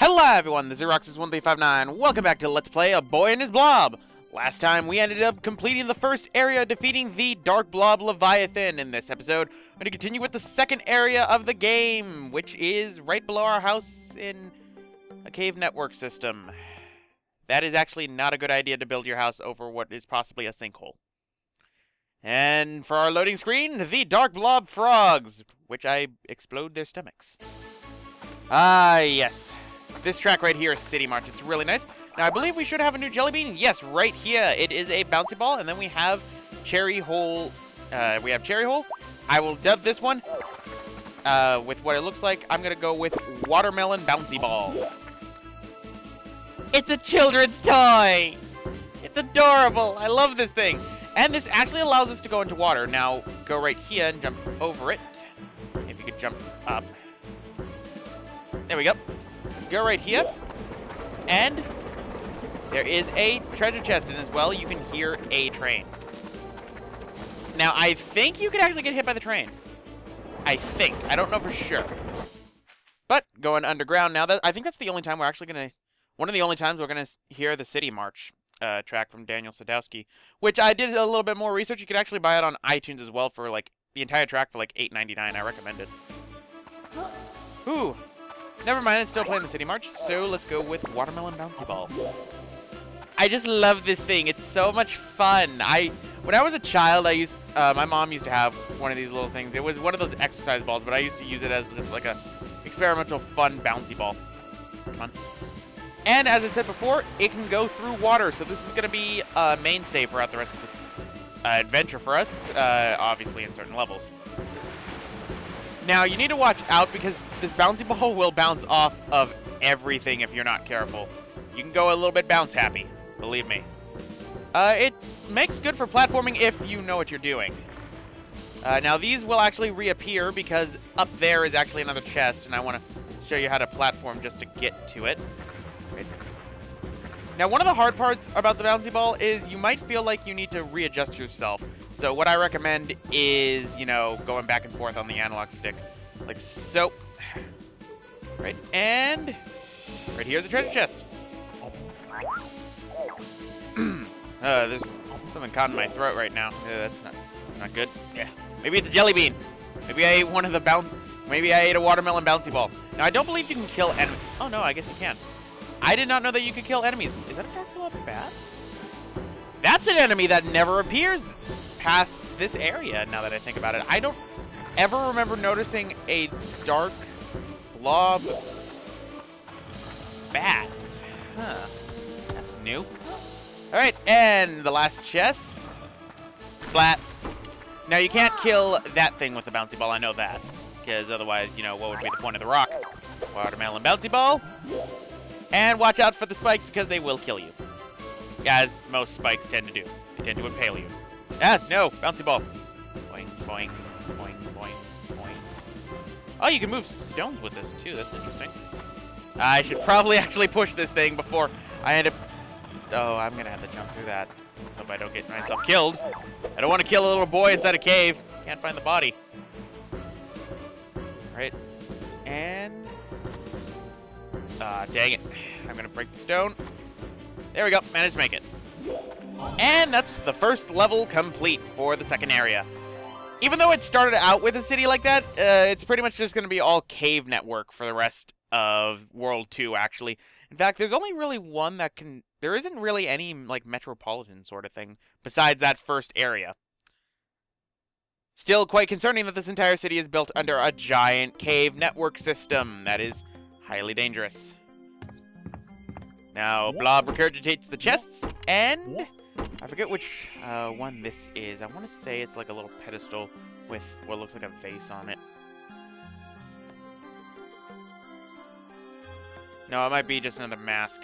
Hello everyone, this is Roxas1359. Welcome back to Let's Play A Boy and His Blob. Last time we ended up completing the first area, defeating the Dark Blob Leviathan. In this episode, we're going to continue with the second area of the game, which is right below our house in a cave network system. That is actually not a good idea to build your house over what is possibly a sinkhole. And for our loading screen, the Dark Blob Frogs, which I explode their stomachs. Ah, yes. This track right here is City March. It's really nice. Now, I believe we should have a new jelly bean. Yes, right here. It is a bouncy ball, and then we have cherry hole. I will dub this one with what it looks like. I'm going to go with watermelon bouncy ball. It's a children's toy. It's adorable. I love this thing. And this actually allows us to go into water. Now, go right here and jump over it. If you could jump up. There we go. Go right here. And there is a treasure chest in as well. You can hear a train. Now, I think you could actually get hit by the train. I think. I don't know for sure. But going underground now, I think that's the only time we're actually going to... One of the only times we're going to hear the City March track from Daniel Sadowski, which I did a little bit more research. You could actually buy it on iTunes as well for, like, the entire track for, like, $8.99. I recommend it. Ooh. Never mind, it's still playing the City March, so let's go with Watermelon Bouncy Ball. I just love this thing. It's so much fun. When I was a child, my mom used to have one of these little things. It was one of those exercise balls, but I used to use it as just like a experimental fun bouncy ball. Come on. And as I said before, it can go through water, so this is going to be a mainstay throughout the rest of this adventure for us, obviously in certain levels. Now, you need to watch out because this bouncy ball will bounce off of everything if you're not careful. You can go a little bit bounce happy, believe me. It makes good for platforming if you know what you're doing. Now, these will actually reappear because up there is actually another chest, and I want to show you how to platform just to get to it. Right. Now, one of the hard parts about the bouncy ball is you might feel like you need to readjust yourself. So what I recommend is, you know, going back and forth on the analog stick. Like so. Right, and right here's the treasure chest. There's something caught in my throat right now. That's not good. Yeah. Maybe it's a jelly bean. Maybe I ate Maybe I ate a watermelon bouncy ball. Now, I don't believe you can kill enemies. Oh, no, I guess you can. I did not know that you could kill enemies. Is that a Dark Blob bat? That's an enemy that never appears past this area, now that I think about it. I don't ever remember noticing a Dark Blob bat. Huh. That's new. Alright, and the last chest. Flat. Now, you can't kill that thing with the bouncy ball, I know that. Because otherwise, you know, what would be the point of the rock? Watermelon bouncy ball. And watch out for the spikes because they will kill you. As most spikes tend to do. They tend to impale you. Ah, no! Bouncy ball. Boing, boing, boing, boing, boing. Oh, you can move stones with this, too. That's interesting. I should probably actually push this thing before I end up... Oh, I'm gonna have to jump through that. Let's hope I don't get myself killed. I don't want to kill a little boy inside a cave. Can't find the body. Right. And... dang it. I'm gonna break the stone. There we go. Managed to make it. And that's the first level complete for the second area. Even though it started out with a city like that, it's pretty much just going to be all cave network for the rest of World 2, actually. In fact, there's only really one that can... There isn't really any, like, metropolitan sort of thing besides that first area. Still quite concerning that this entire city is built under a giant cave network system. That is highly dangerous. Now, Blob regurgitates the chests, and I forget which one this is. I want to say it's like a little pedestal with what looks like a vase on it. No, it might be just another mask.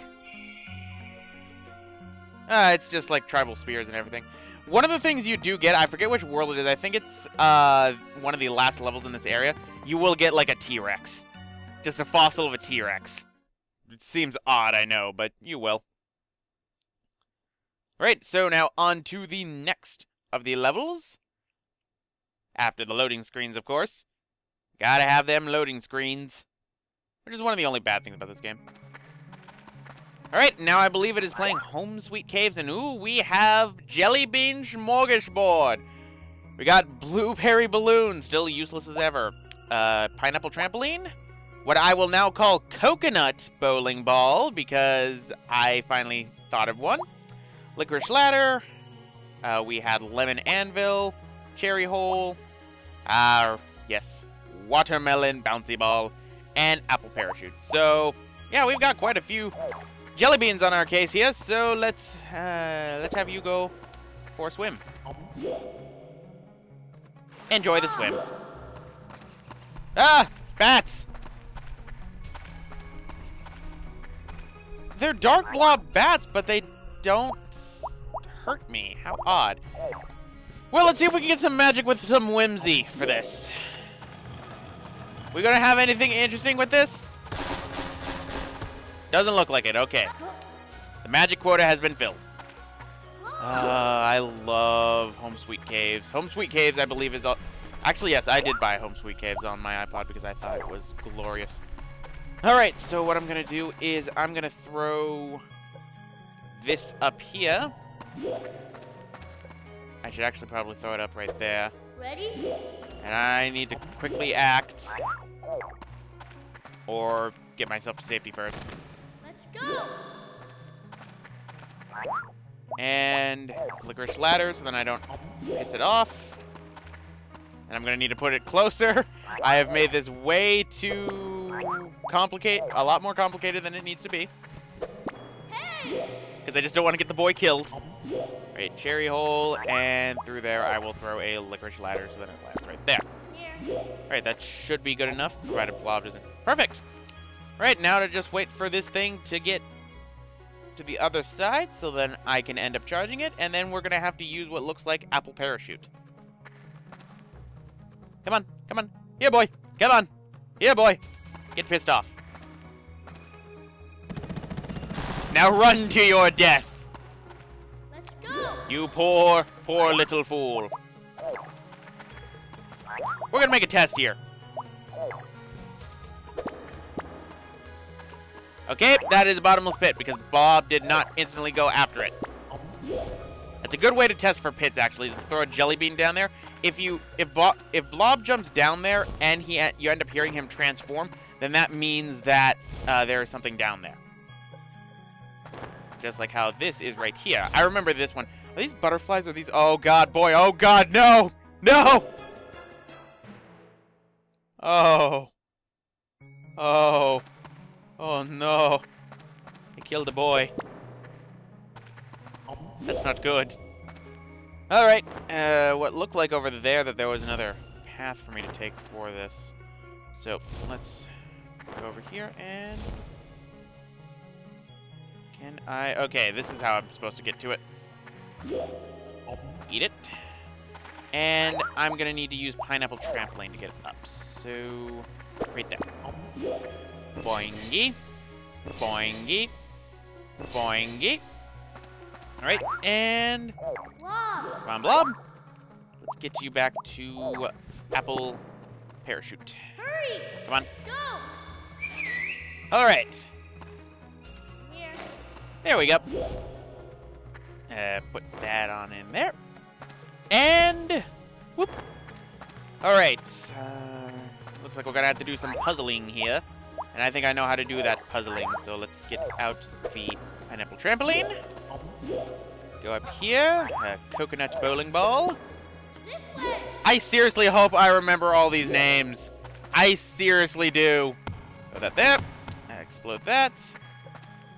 It's just like tribal spears and everything. One of the things you do get, I forget which world it is. I think it's one of the last levels in this area. You will get like a T-Rex. Just a fossil of a T-Rex. It seems odd, I know, but you will. Right, so now on to the next of the levels. After the loading screens, of course. Gotta have them loading screens. Which is one of the only bad things about this game. All right, now I believe it is playing Home Sweet Caves, and ooh, we have Jelly Bean Smorgasbord. We got Blueberry Balloon, still useless as ever. Pineapple Trampoline, what I will now call Coconut Bowling Ball, because I finally thought of one. Licorice Ladder, we had Lemon Anvil, Cherry Hole, yes, Watermelon Bouncy Ball, and Apple Parachute. So, yeah, we've got quite a few jelly beans on our case here, so let's have you go for a swim. Enjoy the swim. Ah! Bats! They're dark blob bats, but they don't hurt me. How odd. Well, let's see if we can get some magic with some whimsy for this. We gonna have anything interesting with this? Doesn't look like it. Okay. The magic quota has been filled. I love Home Sweet Caves. Home Sweet Caves, I believe, is... Actually, yes, I did buy Home Sweet Caves on my iPod because I thought it was glorious. Alright, so what I'm going to do is I'm going to throw this up here. I should actually probably throw it up right there. Ready? And I need to quickly act. Or get myself to safety first. Let's go! And Licorice Ladder so then I don't piss it off. And I'm going to need to put it closer. I have made this way too complicated, a lot more complicated than it needs to be. Because I just don't want to get the boy killed. Right, Cherry Hole, and through there I will throw a Licorice Ladder so then it lands right there. Alright, that should be good enough, provided Blob doesn't. Perfect! Alright, now to just wait for this thing to get to the other side, so then I can end up charging it, and then we're going to have to use what looks like Apple Parachute. Come on, come on. Here, boy. Come on. Here, boy. Get pissed off. Now run to your death. Let's go! You poor, poor little fool. We're going to make a test here. Okay, that is a bottomless pit because Bob did not instantly go after it. That's a good way to test for pits, actually, is to throw a jelly bean down there. If Blob jumps down there and you end up hearing him transform, then that means that there is something down there. Just like how this is right here. I remember this one. Are these butterflies or these? Oh God, boy! Oh God, no! No! Oh. Oh. Oh no! I killed a boy. That's not good. Alright, what looked like over there that there was another path for me to take for this. So, let's go over here and... Can I... Okay, this is how I'm supposed to get to it. Eat it. And I'm gonna need to use Pineapple Trampoline to get it up. So, right there. Boingy. Boingy. Boingy. Alright, and... Blob. Come on, Blob. Let's get you back to Apple Parachute. Hurry! Come on. Let's go! Alright. Here. There we go. Put that on in there. And... Whoop. Alright. Looks like we're going to have to do some puzzling here. And I think I know how to do that puzzling. So let's get out the Pineapple Trampoline. Go up here. Coconut Bowling Ball. This way. I seriously hope I remember all these names. I seriously do. Throw that there. Explode that.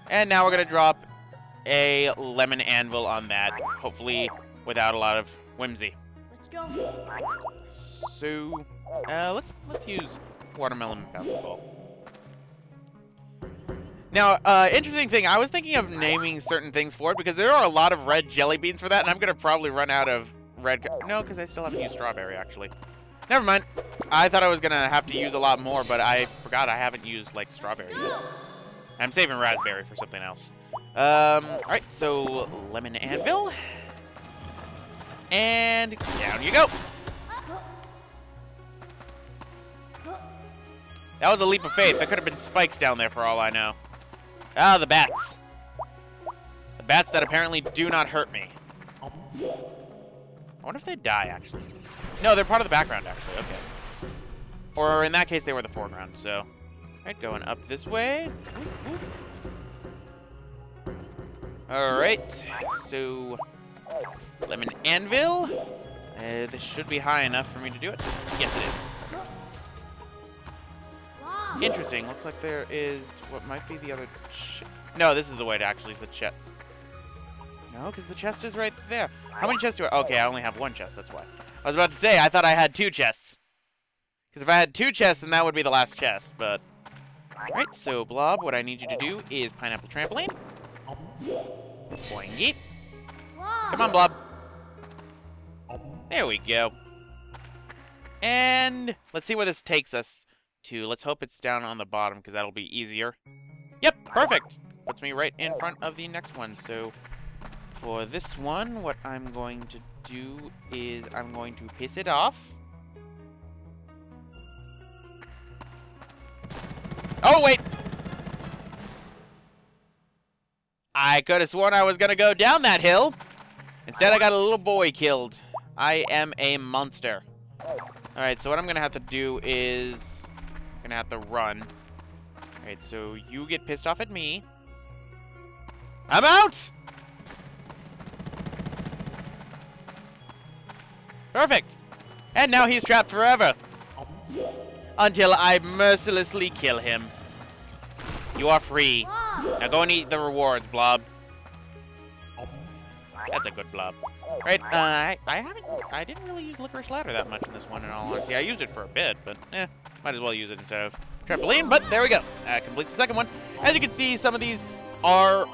And now we're going to drop a Lemon Anvil on that. Hopefully without a lot of whimsy. Let's go. So, let's use Watermelon Bouncy Ball. Now, interesting thing, I was thinking of naming certain things for it because there are a lot of red jelly beans for that, and I'm going to probably run out of red... No, because I still haven't used strawberry, actually. Never mind. I thought I was going to have to use a lot more, but I forgot I haven't used, like, strawberry yet. I'm saving raspberry for something else. Alright, so Lemon Anvil. And down you go. That was a leap of faith. There could have been spikes down there for all I know. Ah, the bats. bats that apparently do not hurt me. I wonder if they die, actually. No, they're part of the background, actually. Okay. Or in that case, they were the foreground, so... Alright, going up this way. Alright, so... Lemon Anvil. This should be high enough for me to do it. Yes, it is. Interesting. Looks like there is what might be the other... No, this is the way to actually the chest. No, because the chest is right there. How many chests do I... Okay, I only have one chest, that's why. I was about to say, I thought I had 2 chests. Because if I had 2 chests, then that would be the last chest, but... Alright, so Blob, what I need you to do is pineapple trampoline. Boingy. Come on, Blob. There we go. And let's see where this takes us to. Let's hope it's down on the bottom, because that'll be easier. Yep, perfect. Puts me right in front of the next one. So for this one, what I'm going to do is I'm going to piss it off. Oh, wait. I could have sworn I was going to go down that hill. Instead, I got a little boy killed. I am a monster. Alright, so what I'm going to have to do is... I'm going to have to run. Alright, so you get pissed off at me. I'm out! Perfect. And now he's trapped forever. Until I mercilessly kill him. You are free. Now go and eat the rewards, Blob. That's a good Blob. Right, I didn't really use Licorice Ladder that much in this one, in all honesty. I used it for a bit, but might as well use it instead of trampoline, but there we go. Completes the second one. As you can see, some of these are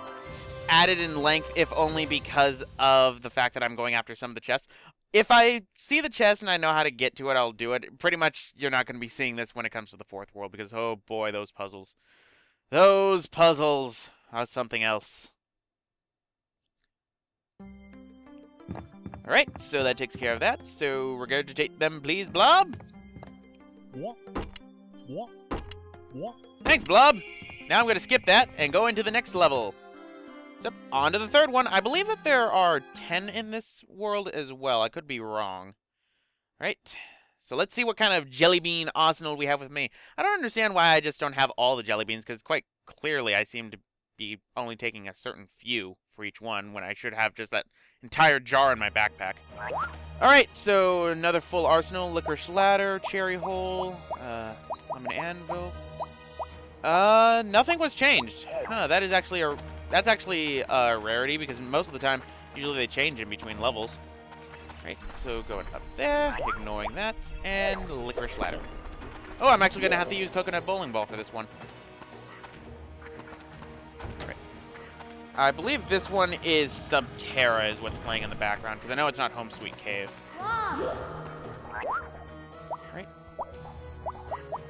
added in length, if only because of the fact that I'm going after some of the chests. If I see the chest and I know how to get to it, I'll do it. Pretty much, you're not going to be seeing this when it comes to the fourth world, because, oh boy, those puzzles. Those puzzles are something else. Alright, so that takes care of that. So, regurgitate them, please, Blob. Thanks, Blob. Now I'm going to skip that and go into the next level. So, on to the third one. I believe that there are 10 in this world as well. I could be wrong. Right. So let's see what kind of jelly bean arsenal we have with me. I don't understand why I just don't have all the jelly beans, because quite clearly I seem to be only taking a certain few for each one, when I should have just that entire jar in my backpack. Alright, so another full arsenal. Licorice Ladder, Cherry Hole, Lemon Anvil. Nothing was changed. Huh, that's actually a rarity, because most of the time, usually they change in between levels. Right, so going up there, ignoring that, and Licorice Ladder. Oh, I'm actually going to have to use Coconut Bowling Ball for this one. Right. I believe this one is Subterra is what's playing in the background, because I know it's not Home Sweet Cave. Right.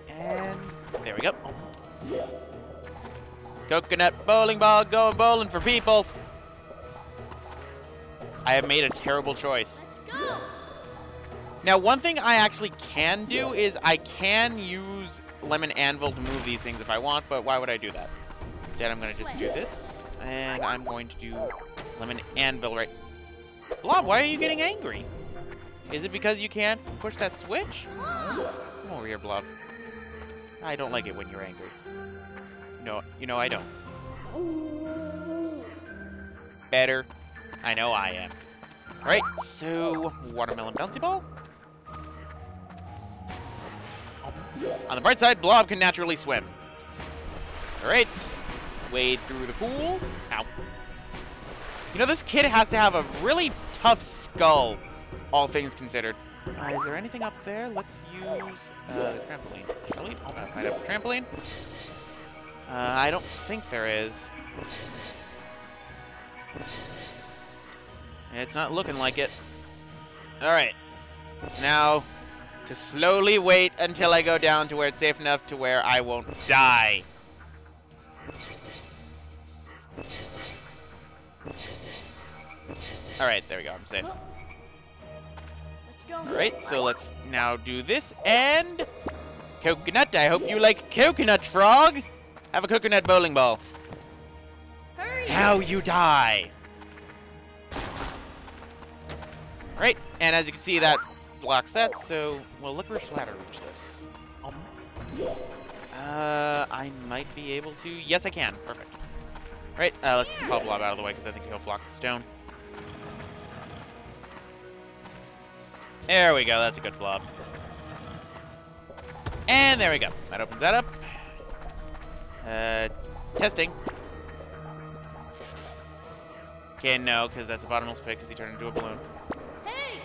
And there we go. Coconut Bowling Ball, going bowling for people. I have made a terrible choice. Now, one thing I actually can do is I can use Lemon Anvil to move these things if I want, but why would I do that? Instead, I'm going to just do this, and I'm going to do Lemon Anvil right... Blob, why are you getting angry? Is it because you can't push that switch? Come over here, Blob. I don't like it when you're angry. No, you know I don't. Better. I know I am. Alright, so watermelon bouncy ball. On the bright side, Blob can naturally swim. Alright, wade through the pool. Ow. You know, this kid has to have a really tough skull, all things considered. Is there anything up there? Let's use the trampoline. Shall we? Pineapple trampoline. I don't think there is. It's not looking like it. Alright. Now, to slowly wait until I go down to where it's safe enough to where I won't die. Alright, there we go. I'm safe. Alright, so let's now do this. And... coconut. I hope you like coconut, frog. Have a coconut bowling ball. Hurry. Now you die. Right, and as you can see, that blocks that, so will Licorice Ladder reach this? I might be able to. Yes, I can. Perfect. Right, let's call Blob out of the way because I think he'll block the stone. There we go. That's a good Blob. And there we go. That opens that up. Testing. Okay, no, because that's a bottomless pit because he turned into a balloon. Hey!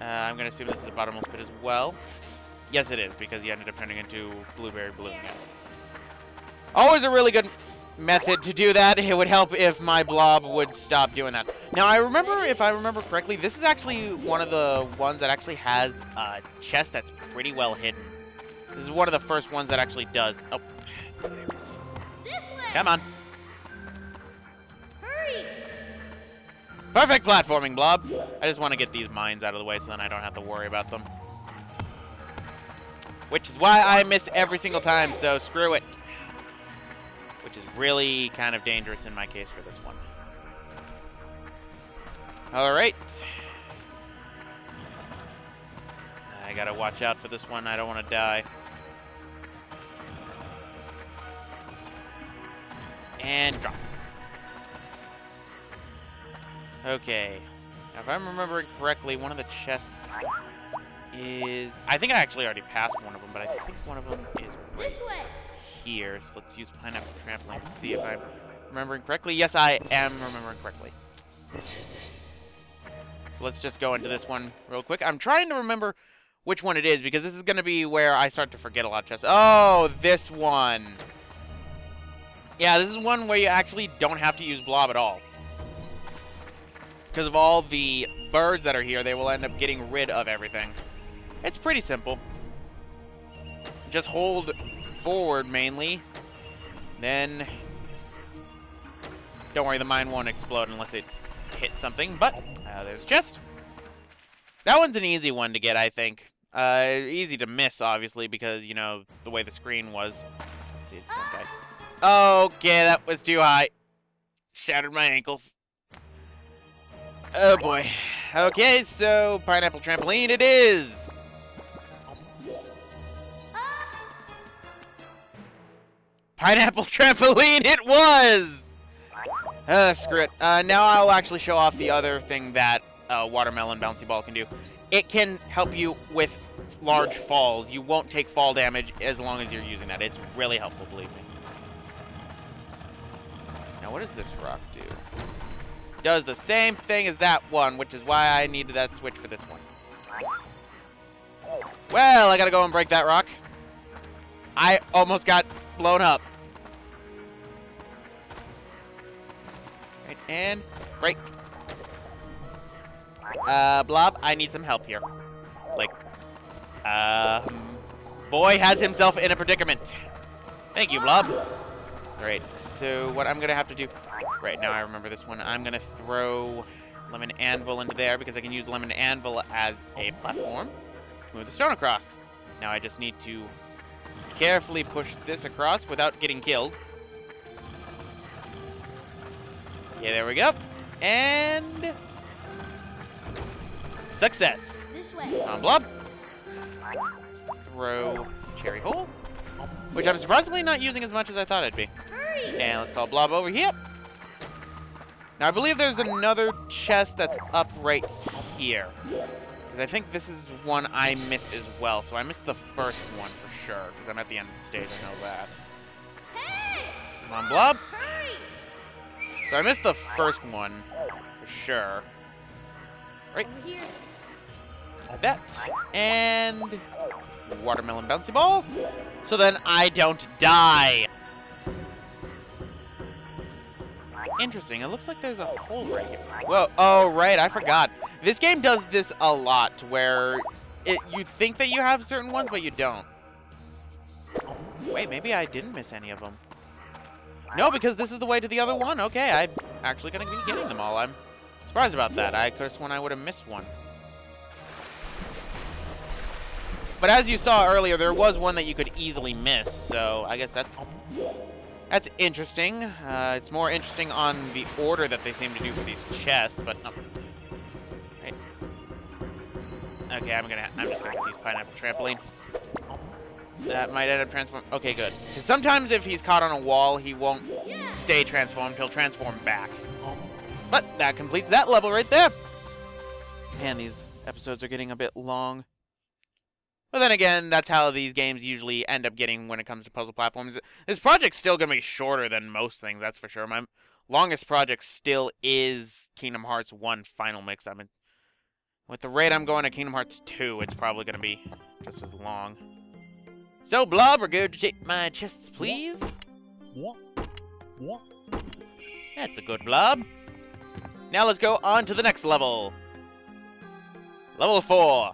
I'm going to assume this is a bottomless pit as well. Yes, it is, because he ended up turning into Blueberry Balloon. Yeah. Always a really good method to do that. It would help if my Blob would stop doing that. Now, if I remember correctly, this is actually one of the ones that actually has a chest that's pretty well hidden. This is one of the first ones that actually does. Oh, I missed. This way! Come on. Hurry! Perfect platforming, Blob. I just want to get these mines out of the way so then I don't have to worry about them. Which is why I miss every single time, so screw it. Which is really kind of dangerous in my case for this one. Alright. I gotta watch out for this one. I don't want to die. And drop. Okay. Now, if I'm remembering correctly, one of the chests is... I think I actually already passed one of them, but I think one of them is right This way! here. So let's use Pineapple Trampoline to see if I'm remembering correctly. Yes, I am remembering correctly. So let's just go into this one real quick. I'm trying to remember which one it is, because this is going to be where I start to forget a lot of chests. Oh, this one. Yeah, this is one where you actually don't have to use Blob at all. Because of all the birds that are here, they will end up getting rid of everything. It's pretty simple. Just hold forward mainly. Then, don't worry, the mine won't explode unless it hits something. But, there's a chest. That one's an easy one to get, I think. Easy to miss, obviously, because, you know, the way the screen was. Let's see, okay. Okay, that was too high. Shattered my ankles. Oh boy. Okay, so Pineapple Trampoline it is. Pineapple Trampoline it was. Screw it. Now I'll actually show off the other thing that Watermelon Bouncy Ball can do. It can help you with large falls. You won't take fall damage as long as you're using that. It's really helpful, believe me. Now, what does this rock do? Does the same thing as that one, which is why I needed that switch for this one. Well, I gotta go and break that rock. I almost got blown up. Right, and break. Blob, I need some help here. Like, boy has himself in a predicament. Thank you, Blob. Alright, so what I'm gonna have to do... Right, now I remember this one. I'm gonna throw Lemon Anvil into there because I can use Lemon Anvil as a platform to move the stone across. Now I just need to carefully push this across without getting killed. Okay, there we go. And... success! This way! On Blob. Throw Cherry Hole, which I'm surprisingly not using as much as I thought I'd be. Hurry! And let's call Blob over here. Now, I believe there's another chest that's up right here. I think this is one I missed as well. So I missed the first one for sure, because I'm at the end of the stage, I know that. Hey! Come on, Blob. Hurry! So I missed the first one for sure. Right. Over here. That. And Watermelon Bouncy Ball. So then I don't die. Interesting. It looks like there's a hole right here. Whoa. Oh, right. I forgot. This game does this a lot, where you think that you have certain ones, but you don't. Wait, maybe I didn't miss any of them. No, because this is the way to the other one. Okay, I'm actually going to be getting them all. I'm surprised about that. I could have sworn I would have missed one. But as you saw earlier, there was one that you could easily miss, so I guess that's interesting. It's more interesting on the order that they seem to do for these chests, but Okay, I'm just gonna use pineapple trampoline. That might end up transform. Okay, good. Because sometimes if he's caught on a wall, he won't stay transformed. He'll transform back. But that completes that level right there. Man, these episodes are getting a bit long. But then again, that's how these games usually end up getting when it comes to puzzle platforms. This project's still going to be shorter than most things, that's for sure. My longest project still is Kingdom Hearts 1 Final Mix. With the rate I'm going to Kingdom Hearts 2, it's probably going to be just as long. So, Blob, regurgitate my chests, please. That's a good Blob. Now let's go on to the next level. Level 4.